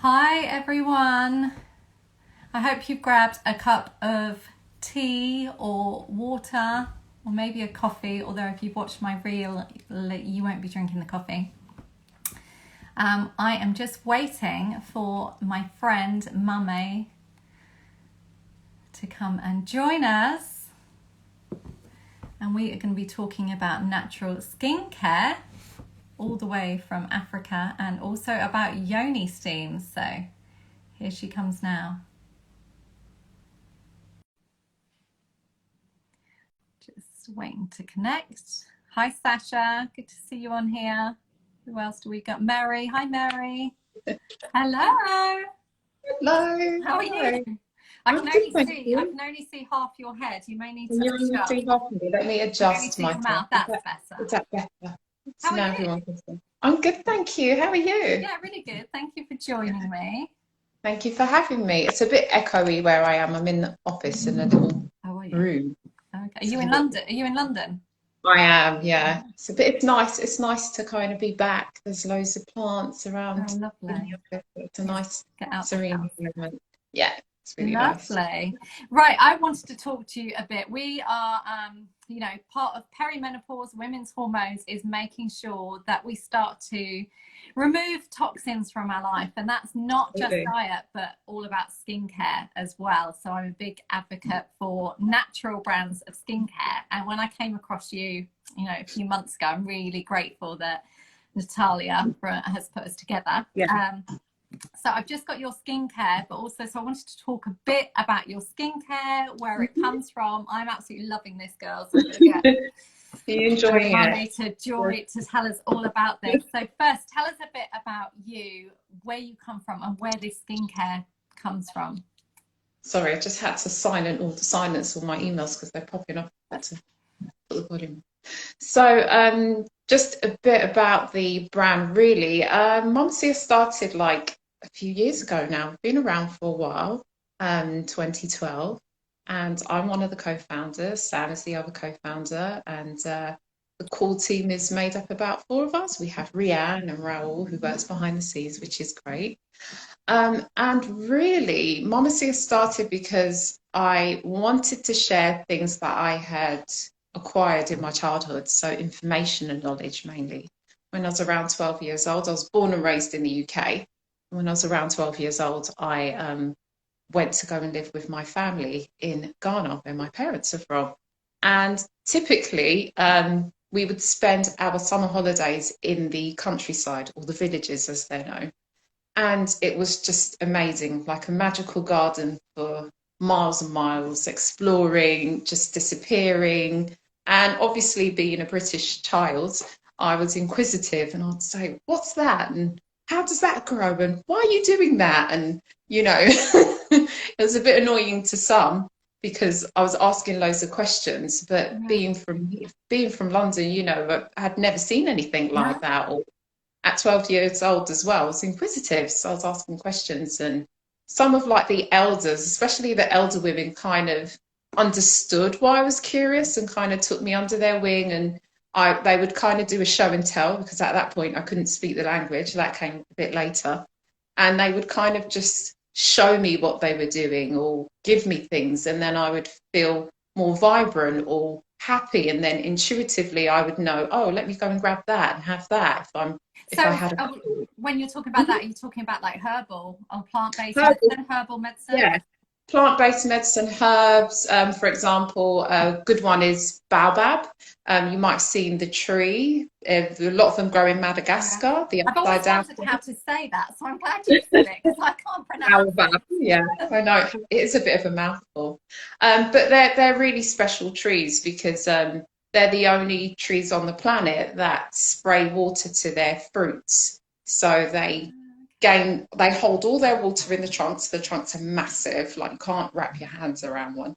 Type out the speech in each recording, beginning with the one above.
Hi everyone. I hope you've grabbed a cup of tea or water or maybe a coffee, although if you've watched my reel, you won't be drinking the coffee. I am just waiting for my friend Maame to come and join us. And we are going to be talking about natural skincare all the way from Africa and also about yoni steams. So here she comes now. Just waiting to connect. Hi Sasha, good to see you on here. Who else do we got? Mary. Hi Mary. Hello. Hello. How are Hi. you? I I'm can good, only thank see I you. can only see half your head. You may need Can to you only adjust. see half of me? Let me I can only adjust see your myself. mouth. That's better. Is that better? How So are now you? everyone can see. I'm good, thank you. How are you? Yeah, really good. Thank you for joining me. Thank you for having me. It's a bit echoey where I am. I'm in the office in a little How are you? room. Okay. Are So you in London? Are you in London? I am, yeah. It's nice. It's nice to kind of be back. There's loads of plants Oh, around in lovely. the office. It's a Yes, nice, get out the serene house. environment. Yeah, it's really nice. Lovely. Right, I wanted to talk to you a bit. We are, part of perimenopause, women's hormones is making sure that we start to remove toxins from our life. And that's not just Absolutely. diet, but all about skincare as well. So I'm a big advocate for natural brands of skincare. And when I came across you, a few months ago, I'm really grateful that Natalia has put us together. Yeah. So I've just got your skincare, but also so I wanted to talk a bit about your skincare, where it comes from. I'm absolutely loving this, girl. So I'm going to get Are you enjoying it? Maame to tell us all about this. So first, tell us a bit about you, where you come from, and where this skincare comes from. Sorry, I just had to silence all my emails because they're popping up. I had to put the volume. So, just a bit about the brand, really. Momsia started like a few years ago now. Been around for a while, 2012, and I'm one of the co-founders. Sam is the other co-founder, and the core team is made up about four of us. We have Rianne and Raoul, who works behind the scenes, which is great. And really, Momasia started because I wanted to share things that I had acquired in my childhood, so information and knowledge mainly. When I was around 12 years old, I was born and raised in the UK. When I was around 12 years old, I went to go and live with my family in Ghana, where my parents are from. And typically, we would spend our summer holidays in the countryside, or the villages as they're known, and it was just amazing, like a magical garden for miles and miles, exploring, just disappearing. And obviously, being a British child, I was inquisitive and I'd say, "What's that? And how does that grow? And why are you doing that?" And, it was a bit annoying to some because I was asking loads of questions, but Yeah. being from London, I had never seen anything like No. that, or at 12 years old as well, I was inquisitive. So I was asking questions, and some of like the elders, especially the elder women, kind of understood why I was curious and kind of took me under their wing. And they would kind of do a show and tell because at that point I couldn't speak the language. That came a bit later. And they would kind of just show me what they were doing or give me things. And then I would feel more vibrant or happy. And then intuitively I would know, oh, let me go and grab that and have that if I So had a when you're talking about that, are you talking about like herbal or plant-based herbal, medicine, herbal medicine? yeah, plant-based medicine, herbs. For example, a good one is baobab. You might have seen the tree. A lot of them grow in Yeah. Madagascar, the I've upside always down wondered how to say that, so I'm glad you said it because I can't pronounce baobab. it. Yeah, I know it is a bit of a mouthful, but they're really special trees because they're the only trees on the planet that spray water to their fruits. So they hold all their water in the trunks. The trunks are massive, like you can't wrap your hands around one.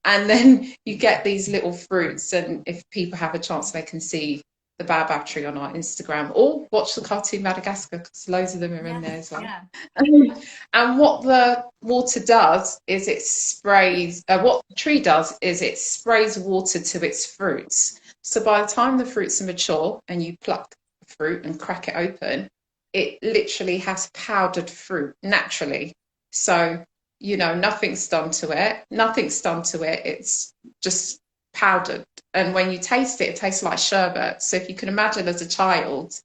And then you get these little fruits. And if people have a chance, they can see the baobab tree on our Instagram or watch the cartoon Madagascar because loads of them are in Yes, there as well. yeah. And what the water does is it sprays, what the tree does is it sprays water to its fruits. So by the time the fruits are mature and you pluck the fruit and crack it open, it literally has powdered fruit naturally. So, nothing's done to it. Nothing's done to it. It's just powdered. And when you taste it, it tastes like sherbet. So if you can imagine as a child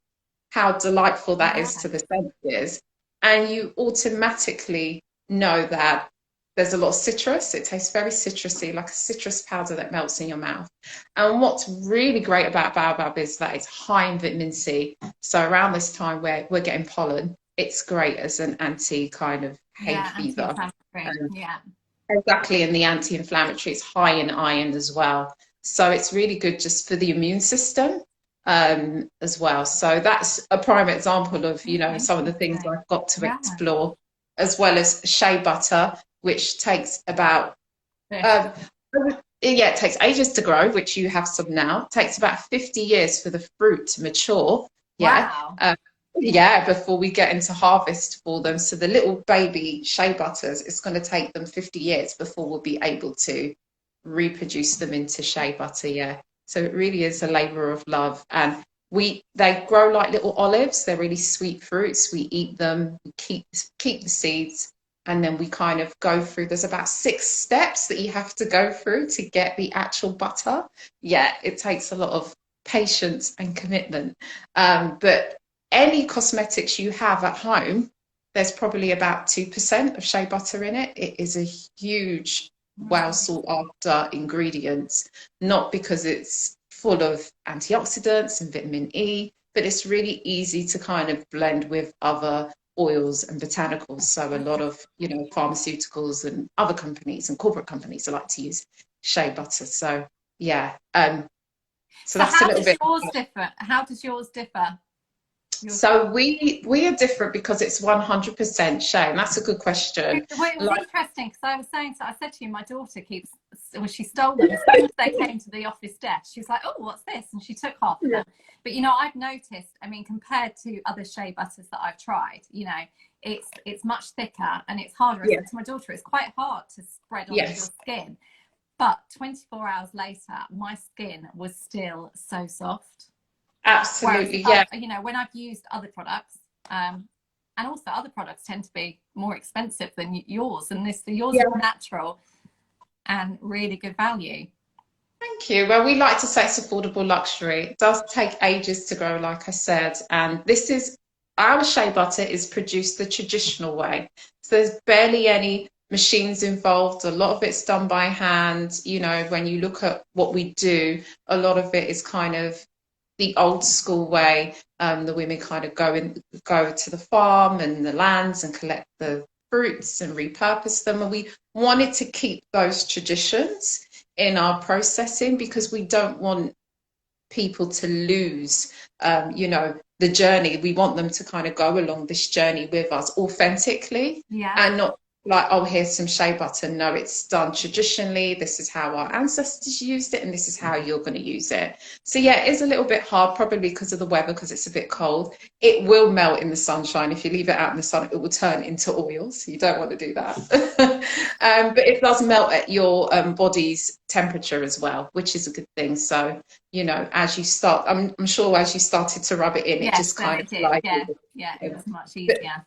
how delightful that is Yeah. to the senses, and you automatically know that there's a lot of citrus. It tastes very citrusy, like a citrus powder that melts in your mouth. And what's really great about baobab is that it's high in vitamin C. So around this time where we're getting pollen, it's great as an anti kind of hay Yeah, fever. anti-inflammatory. Um, Yeah. exactly, and the anti-inflammatory, it's high in iron as well. So it's really good just for the immune system as well. So that's a prime example of, some of the things Interesting. I've got to Yeah. explore, as well as shea butter, which takes about, Fish. um, yeah, it takes ages to grow, which you have some now. It takes about 50 years for the fruit to mature. Yeah. Wow. Yeah, before we get into harvest for them. So the little baby shea butters, it's going to take them 50 years before we'll be able to reproduce them into shea butter. Yeah. So it really is a labor of love. And they grow like little olives. They're really sweet fruits. We eat them, we keep the seeds, and then we kind of go through. There's about 6 steps that you have to go through to get the actual butter. Yeah, it takes a lot of patience and commitment. But any cosmetics you have at home, there's probably about 2% of shea butter in it. It is a huge, well sought after ingredient, not because it's full of antioxidants and vitamin E, but it's really easy to kind of blend with other oils and botanicals. So a lot of, pharmaceuticals and other companies and corporate companies like to use shea butter. So yeah, so So that's a how little does bit. yours differ? How does yours differ? Yours. So we are different because it's 100% shea, and that's a good question. Well, it was Like, interesting because I said to you, my daughter keeps, well, she stole them as soon as they came to the office desk. She was like, "Oh, what's this?" And she took half of yeah, them. But I've noticed. I mean, compared to other shea butters that I've tried, it's much thicker and it's harder. I yeah, said to my daughter, it's quite hard to spread onto your yes, skin. But 24 hours later, my skin was still so soft. Whereas absolutely, if yeah, when I've used other products, and also other products tend to be more expensive than yours, and yours is yeah. natural and really good value. Thank you. Well, we like to say it's affordable luxury. It does take ages to grow, like I said, and this is our shea butter is produced the traditional way. So there's barely any machines involved. A lot of it's done by hand. When you look at what we do, a lot of it is kind of the old school way. The women kind of go to the farm and the lands and collect the fruits and repurpose them. And we wanted to keep those traditions in our processing because we don't want people to lose, the journey. We want them to kind of go along this journey with us authentically Yeah. and not like, oh, here's some shea butter. No, it's done traditionally. This is how our ancestors used it, and this is how you're going to use it. So, yeah, it's a little bit hard, probably because of the weather, because it's a bit cold. It will melt in the sunshine. If you leave it out in the sun, it will turn into oil. So, you don't want to do that. But it does melt at your body's temperature as well, which is a good thing. So, as you start, I'm sure as you started to rub it in, it Yes, just then kind of it did. like, Yeah, it was much but easier.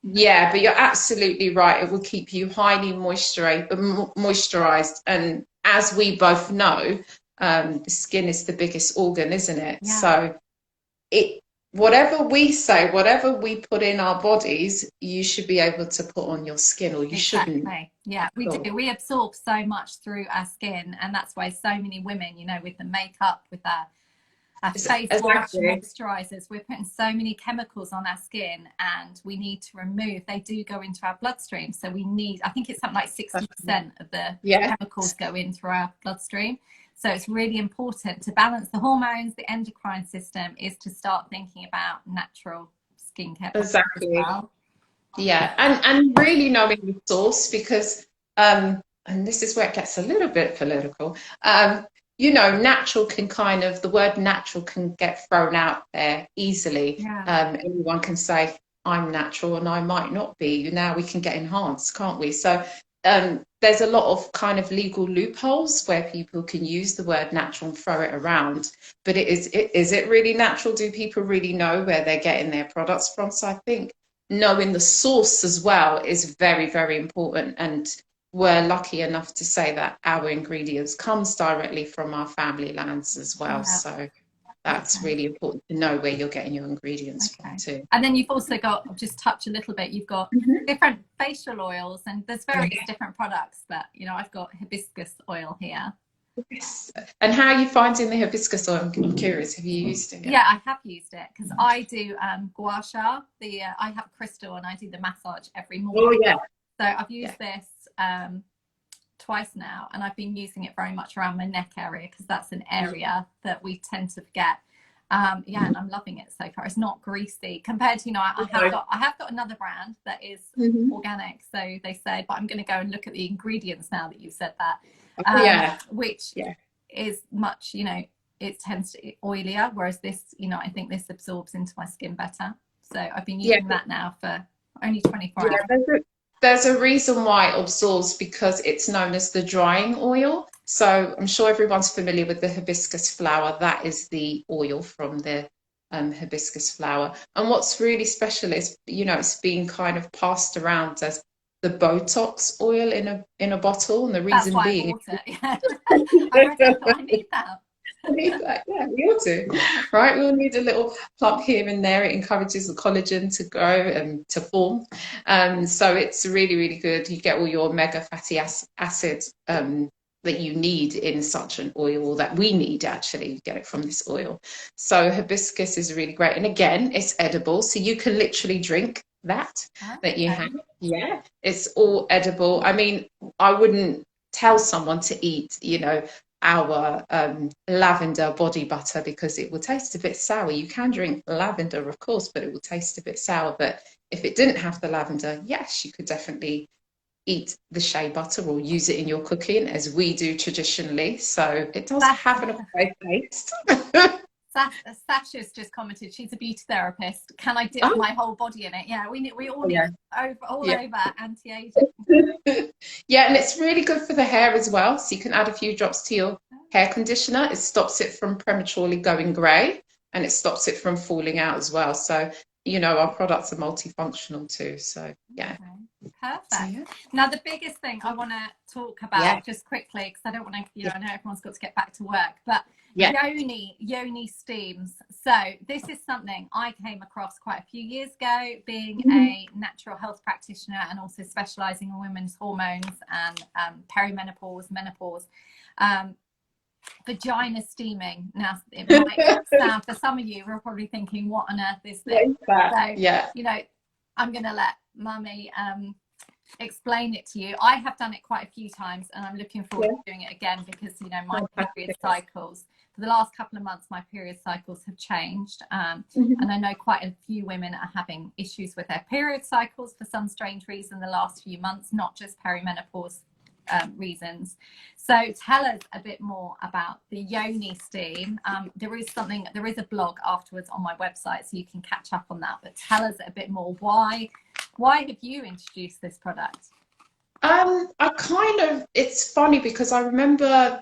yeah, but you're absolutely right. It will keep you highly moisturized. And as we both know, the skin is the biggest organ, isn't it? Yeah. So it, whatever we say, whatever we put in our bodies, you should be able to put on your skin, or you shouldn't. Exactly. Yeah, we So, do. We absorb so much through our skin, and that's why so many women, with the makeup, with our face wash, exactly. moisturizers, we're putting so many chemicals on our skin, and we need to remove. They do go into our bloodstream, so we need. I think it's something like 60% of the Yeah. chemicals go in through our bloodstream. So it's really important to balance the hormones, the endocrine system, is to start thinking about natural skincare products as Exactly. well. Yeah, and really knowing the source because and this is where it gets a little bit political. Natural can kind of the word natural can get thrown out there easily. Yeah. Anyone can say I'm natural and I might not be. Now we can get enhanced, can't we? So there's a lot of kind of legal loopholes where people can use the word natural and throw it around. But is it really natural? Do people really know where they're getting their products from? So I think knowing the source as well is very, very important. And we're lucky enough to say that our ingredients comes directly from our family lands as well. Yeah. So that's Okay. really important to know where you're getting your ingredients from Okay. too. And then you've also got, just touch a little bit, you've got Mhm. different facial oils, and there's various Yeah. different products, but you know, I've got hibiscus oil here. Yes. And how are you finding the hibiscus oil? I'm curious. Have you used it yet? Yeah, I have used it because I do gua sha. I have crystal and I do the massage every Oh morning. yeah, So I've yeah. used this twice now, and I've been using it very much around my neck area because that's an area that we tend to forget. Yeah, and I'm loving it so far. It's not greasy compared to, you know, I have got another brand that is Mhm. organic, so they say, but I'm going to go and look at the ingredients now that you've said that, Oh yeah, which yeah. is much, you know, it tends to be oilier, whereas this, you know, I think this absorbs into my skin better. So I've been Yeah, using that now for only 24 yeah. hours. There's a reason why it absorbs because it's known as the drying oil. So I'm sure everyone's familiar with the hibiscus flower. That is the oil from the hibiscus flower. And what's really special is, you know, it's being kind of passed around as the Botox oil in a bottle. And the That's reason why I being, bought it. Yeah. I read it, I need that. need that. Yeah, we ought to, right? We all need a little plump here and there. It encourages the collagen to grow and to form. So it's really, really good. You get all your omega fatty acids that you need in such an oil, that we need actually. You get it from this oil. So hibiscus is really great. And again, it's edible. So you can literally drink that you Okay. have. Yeah, it's all edible. I mean, I wouldn't tell someone to eat, you know, our lavender body butter because it will taste a bit sour. You can drink lavender, of course, but it will taste a bit sour. But if it didn't have the lavender, yes, you could definitely eat the shea butter or use it in your cooking as we do traditionally. So it does That's have an acquired taste. Sasha's just commented she's a beauty therapist. Can I dip Oh, my whole body in it? Yeah, we all yeah. need all Yeah. over anti-aging. Yeah, and it's really good for the hair as well. So you can add a few drops to your hair conditioner. It stops it from prematurely going grey and it stops it from falling out as well. So, you know, our products are multifunctional too. So, yeah. Okay, So, perfect. yeah. Now, the biggest thing I want to talk Yeah. about just quickly, because I don't want to, you know, Yeah. I know everyone's got to get back to work, but Yeah. yoni steams. So this is something I came across quite a few years ago, being Mhm. a natural health practitioner and also specializing in women's hormones and perimenopause, menopause. Um, Vagina steaming. Now, it might sound, for some of you, we're probably thinking, what on earth is this? What is that? So, Yeah. you know, I'm going to let Mummy explain it to you. I have done it quite a few times and I'm looking forward Yeah. to doing it again because, you know, my period Fantastic. cycles, for the last couple of months, my period cycles have changed. And Mhm. I know quite a few women are having issues with their period cycles for some strange reason the last few months, not just perimenopause reasons. So tell us a bit more about the yoni steam. There is a blog afterwards on my website, so you can catch up on that. But tell us a bit more. Why have you introduced this product? It's funny because I remember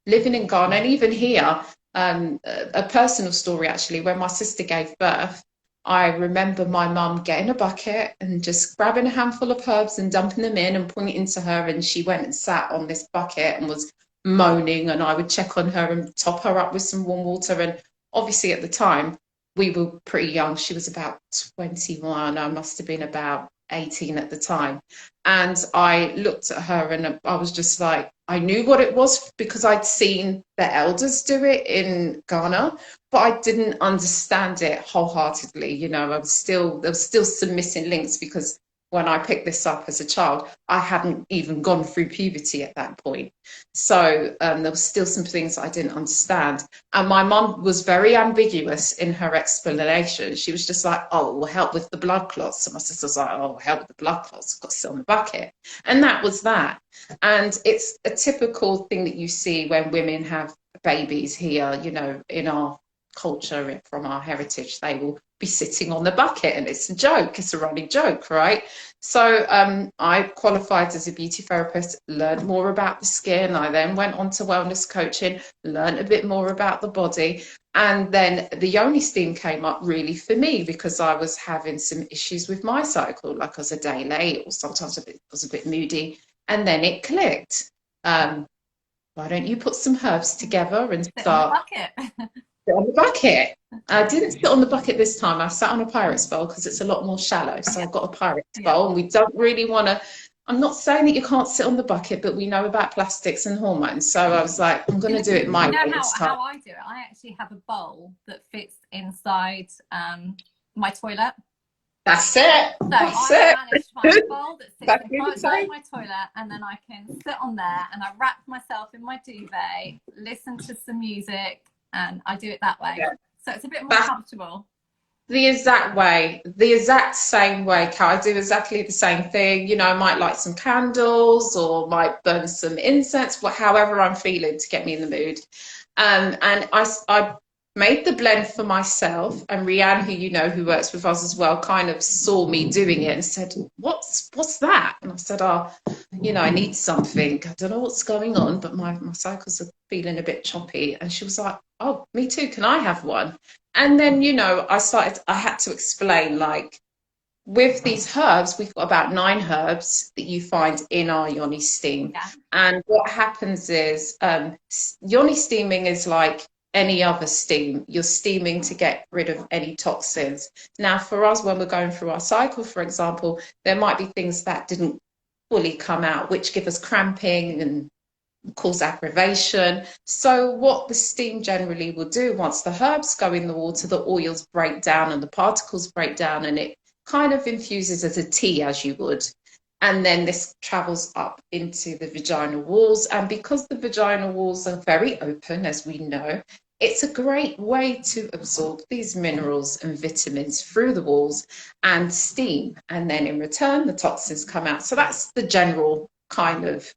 living in Ghana and even here, a personal story actually, when my sister gave birth. I remember my mum getting a bucket and just grabbing a handful of herbs and dumping them in and pointing to her, and she went and sat on this bucket and was moaning, and I would check on her and top her up with some warm water. And obviously at the time, we were pretty young. She was about 21. I must have been about 18 at the time. And I looked at her and I was just like, I knew what it was because I'd seen the elders do it in Ghana, but I didn't understand it wholeheartedly. You know, there was still some missing links because when I picked this up as a child, I hadn't even gone through puberty at that point. So there was still some things I didn't understand. And my mum was very ambiguous in her explanation. She was just like, oh, it will help with the blood clots. And my sister's like, oh, help with the blood clots. I've got to sit on the bucket. And that was that. And it's a typical thing that you see when women have babies here, you know, in our culture, from our heritage, they will be sitting on the bucket, and it's a joke, it's a running joke, right? So I qualified as a beauty therapist, learned more about the skin. I then went on to wellness coaching, learned a bit more about the body. And then the yoni steam came up really for me because I was having some issues with my cycle, like I was a day late, or sometimes was a bit moody. And then it clicked. Why don't you put some herbs together and Sit on the start bucket. sit on the bucket? I didn't sit on the bucket this time. I sat on a pirate's bowl because it's a lot more shallow. So Yeah. I've got a pirate's Yeah. bowl, and we don't really want to. I'm not saying that you can't sit on the bucket, but we know about plastics and hormones. So I was like, I'm going to do it my You know way this time. how I do it? I actually have a bowl that fits inside my toilet. That's it. So That's I it. managed to find a bowl that sits Exactly the same. inside my toilet, and then I can sit on there and I wrap myself in my duvet, listen to some music, and I do it that way. Yeah. So it's a bit more That's comfortable. the exact way, the exact same way, Kat. I do exactly the same thing. You know, I might light some candles or might burn some incense, however I'm feeling to get me in the mood. And I made the blend for myself, and Rianne, who you know, who works with us as well, kind of saw me doing it and said, what's that? And I said, oh, you know, I need something. I don't know what's going on, but my cycles are feeling a bit choppy. And she was like, oh, me too. Can I have one? And then, you know, I had to explain, like, with these herbs, we've got about 9 herbs that you find in our yoni steam. Yeah. And what happens is, yoni steaming is like any other steam. You're steaming to get rid of any toxins. Now, for us, when we're going through our cycle, for example, there might be things that didn't fully come out, which give us cramping and cause aggravation. So what the steam generally will do, once the herbs go in the water, the oils break down and the particles break down, and it kind of infuses as a tea, as you would. And then this travels up into the vaginal walls. And because the vaginal walls are very open, as we know, it's a great way to absorb these minerals and vitamins through the walls and steam. And then in return, the toxins come out. So that's the general kind of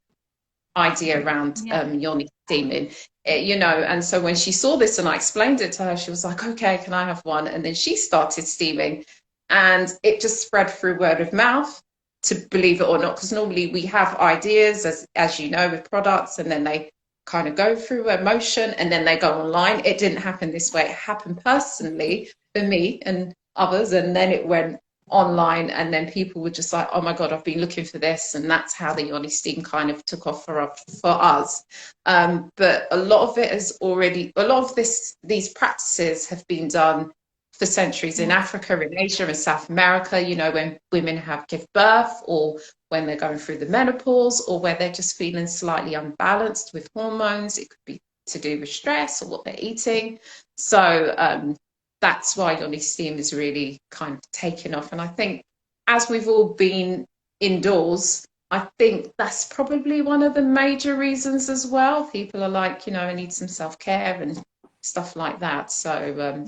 idea around yoni steaming, you know. And so when she saw this and I explained it to her, she was like, okay, can I have one? And then she started steaming, and it just spread through word of mouth, to believe it or not, because normally we have ideas, as you know, with products, and then they kind of go through emotion and then they go online. It didn't happen this way. It happened personally for me and others, and then it went online, and then people were just like, oh my god, I've been looking for this. And that's how the yoni steam kind of took off for us. But a lot of it is already, a lot of these practices have been done for centuries in Africa, in Asia, in South America, you know, when women give birth, or when they're going through the menopause, or where they're just feeling slightly unbalanced with hormones. It could be to do with stress or what they're eating. So that's why yoni steam is really kind of taken off. And I think as we've all been indoors, I think that's probably one of the major reasons as well. People are like, you know, I need some self-care and stuff like that. So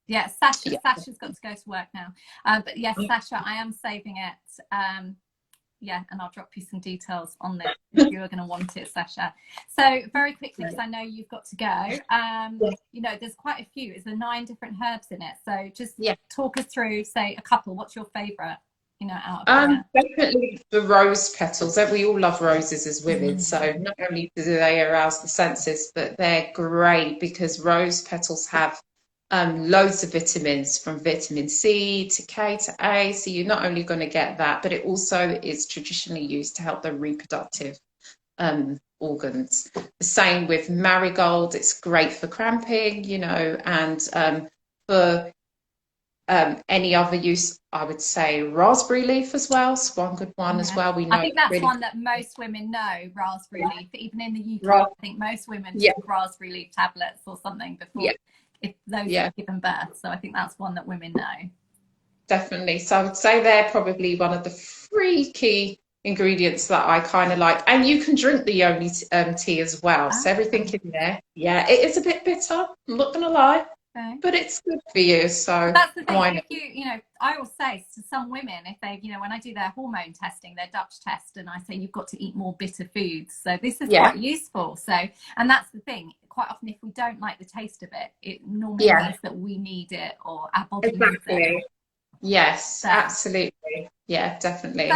yeah, Sasha's got to go to work now. But yes, Sasha, I am saving it. And I'll drop you some details on this if you are going to want it, Sasha. So very quickly, because I know you've got to go, you know, there's quite a few. Is there 9 different herbs in it? So just talk us through, say, a couple. What's your favorite, you know, out of definitely the rose petals. We all love roses as women. So not only do they arouse the senses, but they're great because rose petals have loads of vitamins, from vitamin C to K to A. So you're not only going to get that, but it also is traditionally used to help the reproductive organs. The same with marigold. It's great for cramping, you know, and for any other use, I would say raspberry leaf as well. It's one good one as well. We know. I think that's really one that most women know, raspberry leaf. Even in the UK, I think most women take raspberry leaf tablets or something before. If those have given birth. So I think that's one that women know. Definitely. So I would say they're probably one of the 3 key ingredients that I kind of like. And you can drink the yoni tea as well. So everything in there. Yeah, it is a bit bitter, I'm not going to lie. Okay. But it's good for you. So that's the thing. You know, I will say to some women, if they, you know, when I do their hormone testing, their Dutch test, and I say you've got to eat more bitter foods. So this is quite useful. So, and that's the thing. quite often if we don't like the taste of it, it normally Yeah, means that we need it or our body needs it. exactly. Yes, So, absolutely. Yeah, so definitely.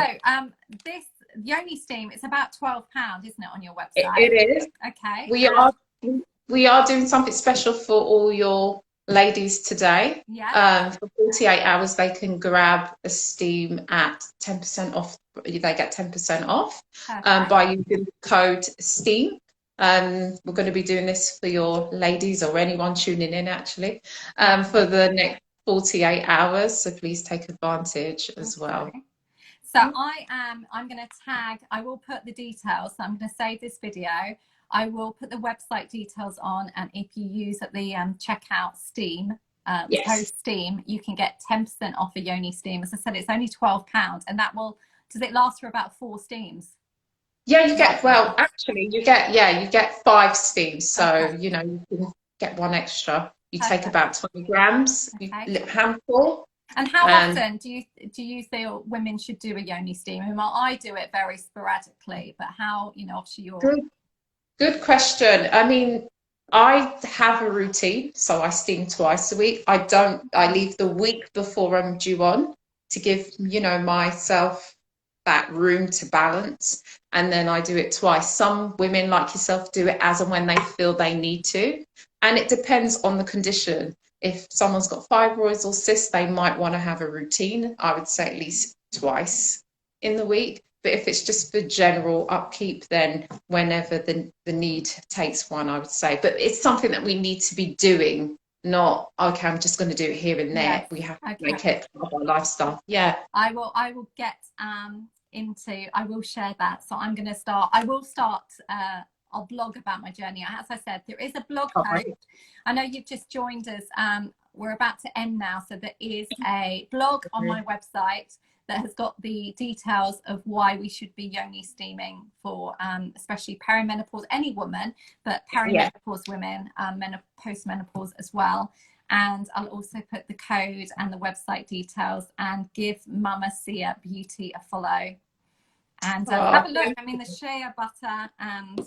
this Yoni steam, it's about £12, isn't it, on your It website? is. Okay. We are we are doing something special for all your ladies today. Yes. For 48 hours, they can grab a steam at 10% off. They get 10% off Perfect. by using the code STEAM. We're going to be doing this for your ladies or anyone tuning in, actually, for Perfect. the next 48 hours. So please take advantage as well. Okay. So I'm going to tag, I will put the details. So I'm going to save this video. I will put the website details on. And if you use at the checkout Steam, the code Yes. Steam, you can get 10% off a Yoni Steam. As I said, it's only £12. And that will, does it last for about 4 steams? Yeah, you get, Roughly. well, actually, you get 5 steams. So, Okay. you know, you can get one extra. You take Perfect. about 20 grams, Okay. a handful. And how And often do you feel women should do a Yoni Steam? I mean, well, I do it very sporadically, but how, you know, obviously you're... good question. I mean, I have a routine, so I steam twice a week. I leave the week before I'm due on to give, you know, myself that room to balance. And then I do it twice. Some women like yourself do it as and when they feel they need to. And it depends on the condition. If someone's got fibroids or cysts, they might want to have a routine. I would say at least twice in the week. But if it's just for general upkeep, then whenever the need takes one, I would say. But it's something that we need to be doing, not, okay, I'm just going to do it here and there. Yes. We have to Okay. make it part of our lifestyle. Yeah. I will get I will share that. So I'm going to start, I will start, I'll blog about my journey. As I said, there is a blog post. I know you've just joined us. We're about to end now. So there is a blog on my website that has got the details of why we should be Yoni steaming for especially perimenopause, any woman, but perimenopause women, postmenopause as well. And I'll also put the code and the website details and give Mama Sia Beauty a follow. And have a look. I mean, the shea butter and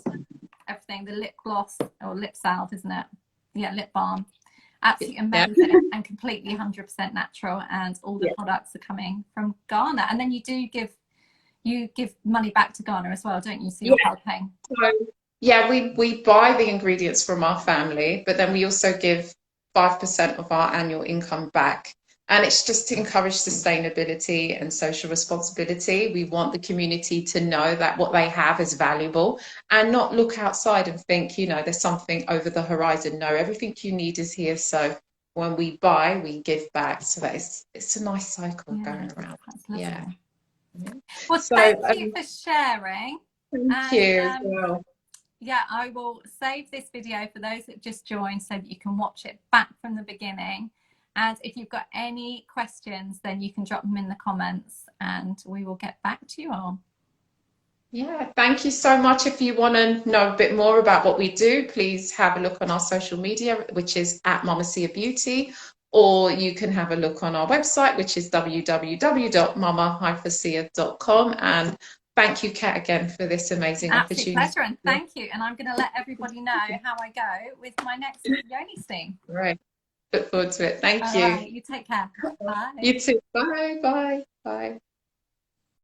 everything, the lip gloss or lip salve, isn't it? Yeah, lip balm. Absolutely amazing and completely 100% natural. And all the products are coming from Ghana. And then you give money back to Ghana as well, don't you? So you're helping. So, yeah, we buy the ingredients from our family, but then we also give 5% of our annual income back. And it's just to encourage sustainability and social responsibility. We want the community to know that what they have is valuable and not look outside and think, you know, there's something over the horizon. No, everything you need is here. So when we buy, we give back. So that it's a nice cycle going around. Yeah. Well, so, thank you for sharing. Thank you. Well. Yeah, I will save this video for those that just joined so that you can watch it back from the beginning. And if you've got any questions, then you can drop them in the comments and we will get back to you all. Yeah, thank you so much. If you want to know a bit more about what we do, please have a look on our social media, which is at Mama Sia Beauty, or you can have a look on our website, which is www.mama-sia.com. And thank you, Kat, again for this amazing opportunity. Absolute pleasure, and thank you. And I'm going to let everybody know how I go with my next Yoni steam. Right. Look forward to it. Thank you. All right, you take care. Bye. You too. Bye. Bye. Bye.